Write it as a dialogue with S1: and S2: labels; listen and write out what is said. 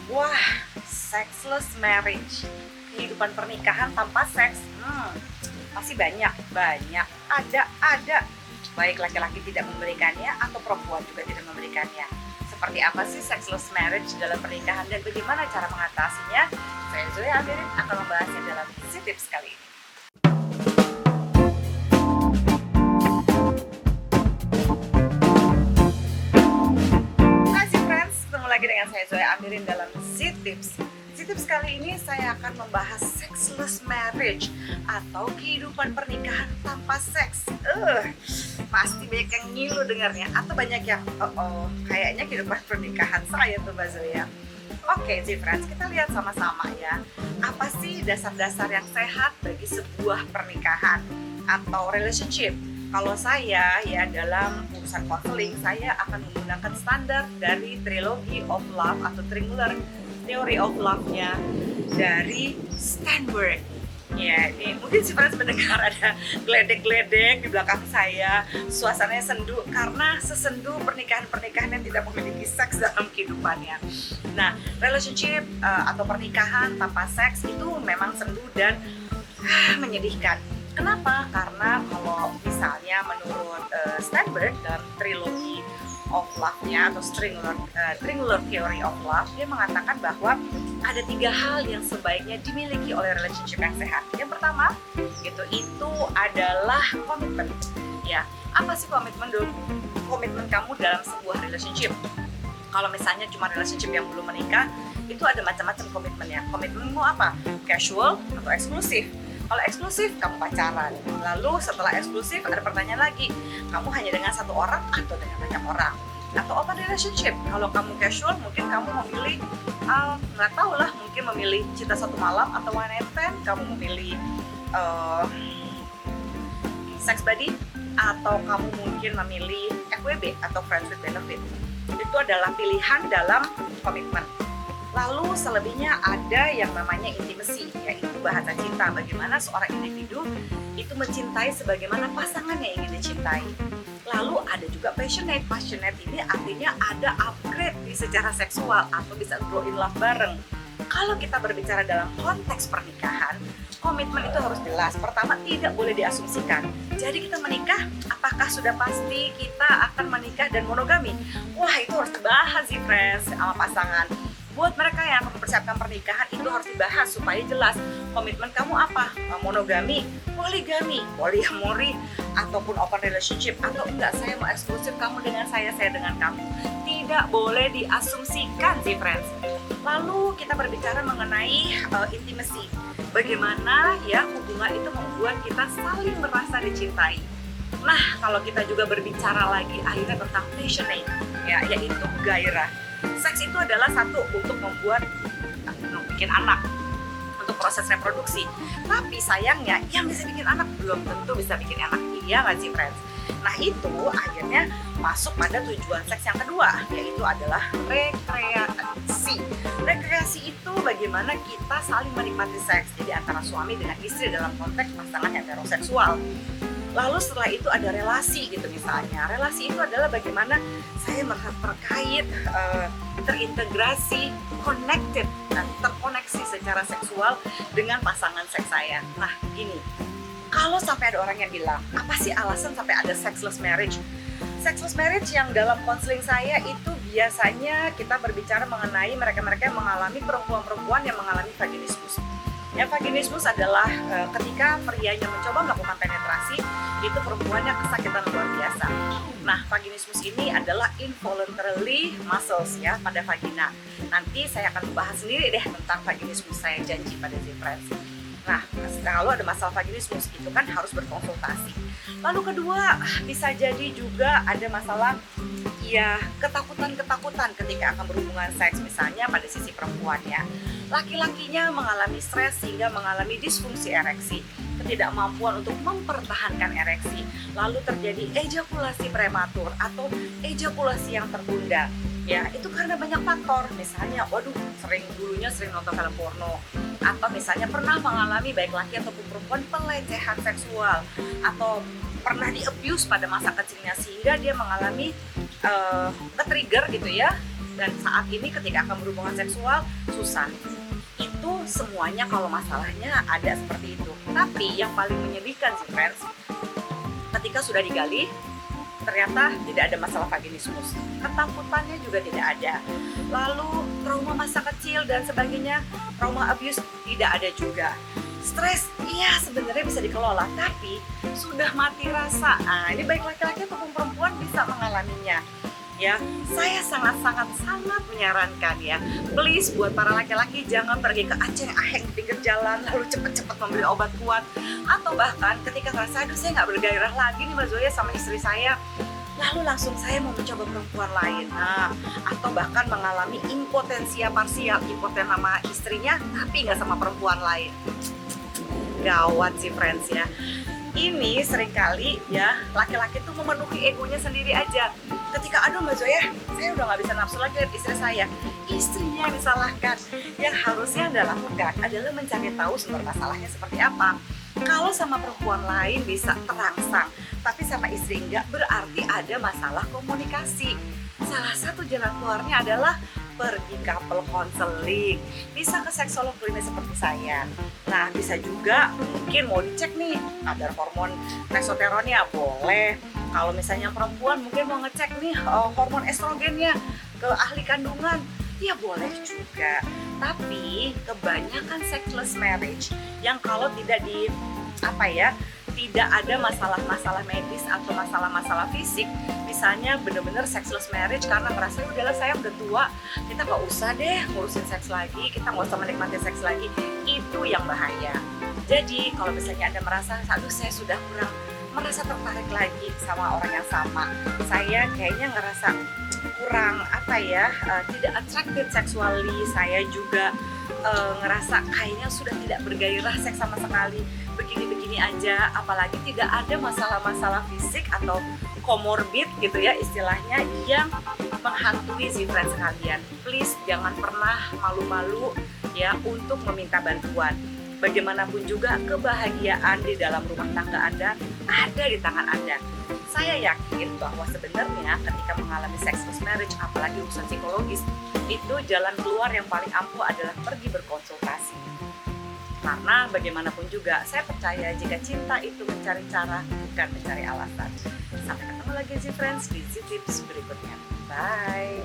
S1: Wah, sexless marriage, kehidupan pernikahan tanpa seks, pasti banyak, ada. Baik laki-laki tidak memberikannya atau perempuan juga tidak memberikannya. Seperti apa sih sexless marriage dalam pernikahan dan bagaimana cara mengatasinya? Saya Zoe Amirin akan membahasnya dalam Si Tips kali ini. Hai friends, ketemu lagi dengan saya Zoe Amirin dalam Si Tips. Si Tips kali ini saya akan membahas sexless marriage atau kehidupan pernikahan tanpa seks. Pasti banyak yang ngilu dengarnya atau banyak yang kayaknya kehidupan pernikahan saya tuh Mbak Zoe ya. Oke, friends, kita lihat sama-sama ya. Apa sih dasar-dasar yang sehat bagi sebuah pernikahan atau relationship? Kalau saya ya dalam urusan konseling, saya akan menggunakan standar dari Trilogy of Love atau Triangular Theory of Love-nya dari Steinberg. Ya, ini mungkin si friends mendengar ada geledek-geledek di belakang saya. Suasananya sendu karena sesendu pernikahan-pernikahan yang tidak memiliki seks dalam kehidupannya. Nah, relationship atau pernikahan tanpa seks itu memang sendu dan menyedihkan. Kenapa? Karena kalau misalnya menurut Steinberg dalam Trilogy of Love-nya atau Triangular Theory of Love, dia mengatakan bahwa ada 3 hal yang sebaiknya dimiliki oleh relationship yang sehat. Yang pertama, itu adalah komitmen. Ya, apa sih komitmen dulu? Komitmen kamu dalam sebuah relationship. Kalau misalnya cuma relationship yang belum menikah, itu ada macam-macam komitmennya. Komitmenmu apa? Casual atau eksklusif? Kalau eksklusif, kamu pacaran. Lalu setelah eksklusif, ada pertanyaan lagi. Kamu hanya dengan satu orang atau dengan banyak orang? Atau open relationship? Kalau kamu casual, mungkin kamu memilih, nggak tahu lah, mungkin memilih cinta satu malam atau one night stand. Kamu memilih sex buddy, atau kamu mungkin memilih FWB atau friends with benefit. Itu adalah pilihan dalam komitmen. Lalu selebihnya ada yang namanya intimacy, yaitu bahasa cinta. Bagaimana seorang individu itu mencintai sebagaimana pasangannya ingin dicintai. Lalu ada juga passionate. Passionate ini artinya ada upgrade di secara seksual atau bisa grow in love bareng. Kalau kita berbicara dalam konteks pernikahan, komitmen itu harus jelas. Pertama, tidak boleh diasumsikan. Jadi kita menikah, apakah sudah pasti kita akan menikah dan monogami? Wah, itu harus dibahas sih friends sama pasangan. Buat mereka yang akan mempersiapkan pernikahan, itu harus dibahas supaya jelas komitmen kamu apa, monogami, poligami, polyamory, ataupun open relationship, atau enggak, saya mau eksklusif, kamu dengan saya dengan kamu. Tidak boleh diasumsikan sih friends. Lalu kita berbicara mengenai intimacy, bagaimana ya hubungan itu membuat kita saling merasa dicintai. Nah, kalau kita juga berbicara lagi akhirnya tentang passionate, ya, yaitu gairah. Seks itu adalah satu untuk bikin anak, untuk proses reproduksi. Tapi sayangnya yang bisa bikin anak belum tentu bisa bikin anak, iya nggak sih friends? Nah itu akhirnya masuk pada tujuan seks yang kedua, yaitu adalah rekreasi. Rekreasi itu bagaimana kita saling menikmati seks, jadi antara suami dengan istri dalam konteks pasangan heteroseksual. Lalu setelah itu ada relasi gitu misalnya. Relasi itu adalah bagaimana saya merasa terkait, terintegrasi, connected, dan terkoneksi secara seksual dengan pasangan seks saya. Nah gini, kalau sampai ada orang yang bilang, apa sih alasan sampai ada sexless marriage? Sexless marriage yang dalam konseling saya itu biasanya kita berbicara mengenai mereka-mereka yang mengalami perempuan-perempuan yang mengalami vaginismus. Ya, vaginismus adalah ketika prianya mencoba melakukan penetrasi, itu perempuannya kesakitan luar biasa. Nah, vaginismus ini adalah involuntarily muscles ya pada vagina. Nanti saya akan membahas sendiri deh tentang vaginismus, saya janji pada friends. Nah, kalau ada masalah vaginismus itu kan harus berkonsultasi. Lalu kedua, bisa jadi juga ada masalah ya ketakutan ketika akan berhubungan seks, misalnya pada sisi perempuannya. Laki-lakinya mengalami stres sehingga mengalami disfungsi ereksi, ketidakmampuan untuk mempertahankan ereksi, lalu terjadi ejakulasi prematur atau ejakulasi yang tertunda. Ya, itu karena banyak faktor, misalnya dulunya sering nonton film porno, atau misalnya pernah mengalami baik laki ataupun perempuan pelecehan seksual, atau pernah di abuse pada masa kecilnya sehingga dia mengalami ke-trigger gitu ya, dan saat ini ketika akan berhubungan seksual susah. Itu semuanya kalau masalahnya ada seperti itu. Tapi yang paling menyedihkan sih friends, ketika sudah digali ternyata tidak ada masalah vaginismus, ketakutannya juga tidak ada, lalu trauma masa kecil dan sebagainya, trauma abuse tidak ada juga, stres iya sebenarnya bisa dikelola, tapi sudah mati rasa. Nah, ini baik laki-laki ataupun perempuan bisa mengalaminya. Ya, saya sangat menyarankan ya, please buat para laki-laki jangan pergi ke aceng aheng di pinggir jalan lalu cepet-cepet membeli obat kuat, atau bahkan ketika ngerasa aduh saya nggak bergairah lagi nih Mbak Zoya sama istri saya, lalu langsung saya mau mencoba perempuan lain. Nah, atau bahkan mengalami impotensia parsial, impoten sama istrinya tapi nggak sama perempuan lain. Gawat sih friends ya. Ini seringkali ya laki-laki tuh memenuhi egonya sendiri aja. Ketika aduh Mbak Zoya, saya udah nggak bisa nafsu lagi lihat istri saya, istrinya yang disalahkan. Yang harusnya Anda lakukan adalah mencari tahu sumber masalahnya seperti apa. Kalau sama perempuan lain bisa terangsang, tapi sama istri enggak, berarti ada masalah komunikasi. Salah satu jalan keluarnya adalah pergi couple counseling, bisa ke seksolog klinis seperti saya. Nah, bisa juga mungkin mau dicek nih kadar hormon testosteronnya, boleh. Kalau misalnya perempuan mungkin mau ngecek nih hormon estrogennya ke ahli kandungan, ya boleh juga. Tapi kebanyakan sexless marriage yang kalau tidak tidak ada masalah-masalah medis atau masalah-masalah fisik, misalnya bener-bener sexless marriage karena merasa udahlah saya udah tua, kita nggak usah deh ngurusin seks lagi, kita nggak usah menikmati seks lagi, itu yang bahaya. Jadi kalau misalnya Anda merasa aduh saya sudah kurang merasa tertarik lagi sama orang yang sama, saya kayaknya ngerasa kurang tidak attractive sexually, saya juga ngerasa kayaknya sudah tidak bergairah seks sama sekali, begini-begini aja, apalagi tidak ada masalah-masalah fisik atau komorbid gitu ya istilahnya yang menghantui si friends kalian. Please jangan pernah malu-malu ya untuk meminta bantuan. Bagaimanapun juga kebahagiaan di dalam rumah tangga Anda ada di tangan Anda. Saya yakin bahwa sebenarnya ketika mengalami sexless marriage, apalagi urusan psikologis, itu jalan keluar yang paling ampuh adalah pergi berkonsultasi. Karena bagaimanapun juga, saya percaya jika cinta itu mencari cara, bukan mencari alasan. Sampai ketemu lagi sih friends di Tips berikutnya. Bye!